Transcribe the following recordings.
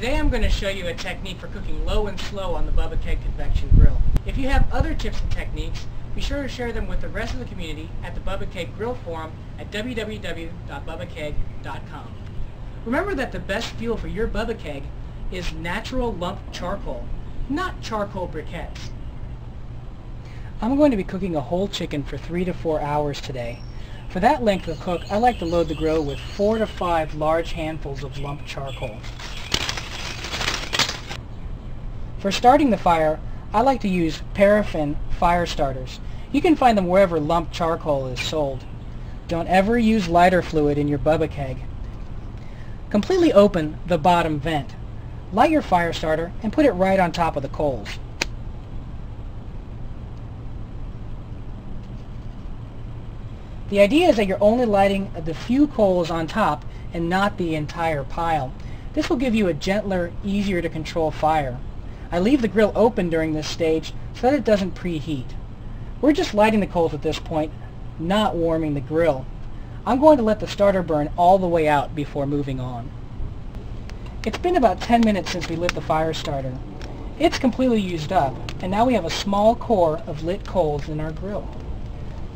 Today I'm going to show you a technique for cooking low and slow on the Bubba Keg Convection Grill. If you have other tips and techniques, be sure to share them with the rest of the community at the Bubba Keg Grill forum at www.bubbakeg.com. Remember that the best fuel for your Bubba Keg is natural lump charcoal, not charcoal briquettes. I'm going to be cooking a whole chicken for 3 to 4 hours today. For that length of cook, I like to load the grill with 4 to 5 large handfuls of lump charcoal. For starting the fire, I like to use paraffin fire starters. You can find them wherever lump charcoal is sold. Don't ever use lighter fluid in your Bubba Keg. Completely open the bottom vent. Light your fire starter and put it right on top of the coals. The idea is that you're only lighting the few coals on top and not the entire pile. This will give you a gentler, easier to control fire. I leave the grill open during this stage so that it doesn't preheat. We're just lighting the coals at this point, not warming the grill. I'm going to let the starter burn all the way out before moving on. It's been about 10 minutes since we lit the fire starter. It's completely used up, and now we have a small core of lit coals in our grill.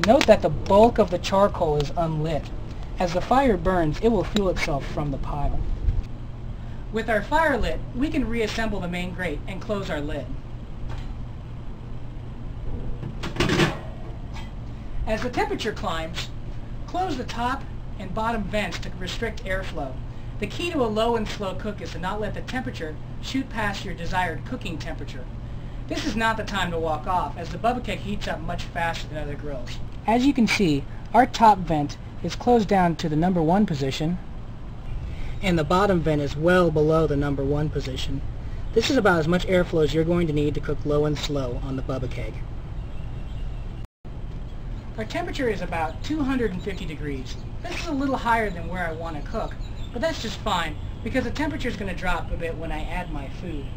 Note that the bulk of the charcoal is unlit. As the fire burns, it will fuel itself from the pile. With our fire lit, we can reassemble the main grate and close our lid. As the temperature climbs, close the top and bottom vents to restrict airflow. The key to a low and slow cook is to not let the temperature shoot past your desired cooking temperature. This is not the time to walk off, as the Bubba Keg heats up much faster than other grills. As you can see, our top vent is closed down to the number 1 position, and the bottom vent is well below the number 1 position. This is about as much airflow as you're going to need to cook low and slow on the Bubba Keg. Our temperature is about 250 degrees. This is a little higher than where I want to cook, but that's just fine because the temperature is going to drop a bit when I add my food.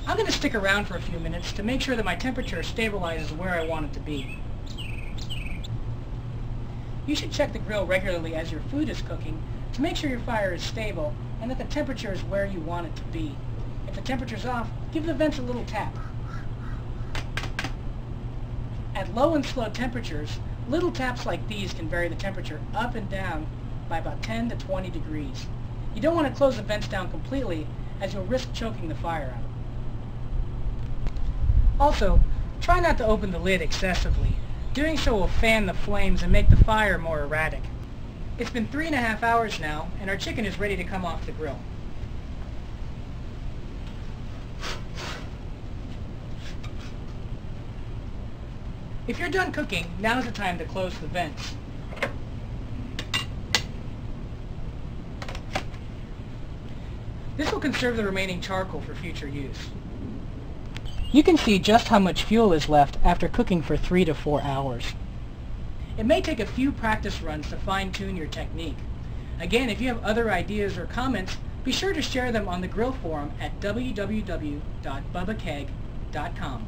I'm going to stick around for a few minutes to make sure that my temperature stabilizes where I want it to be. You should check the grill regularly as your food is cooking to make sure your fire is stable and that the temperature is where you want it to be. If the temperature's off, give the vents a little tap. At low and slow temperatures, little taps like these can vary the temperature up and down by about 10 to 20 degrees. You don't want to close the vents down completely as you'll risk choking the fire out. Also, try not to open the lid excessively. Doing so will fan the flames and make the fire more erratic. It's been 3.5 hours now, and our chicken is ready to come off the grill. If you're done cooking, now's the time to close the vents. This will conserve the remaining charcoal for future use. You can see just how much fuel is left after cooking for 3 to 4 hours. It may take a few practice runs to fine-tune your technique. Again, if you have other ideas or comments, be sure to share them on the grill forum at www.bubbakeg.com.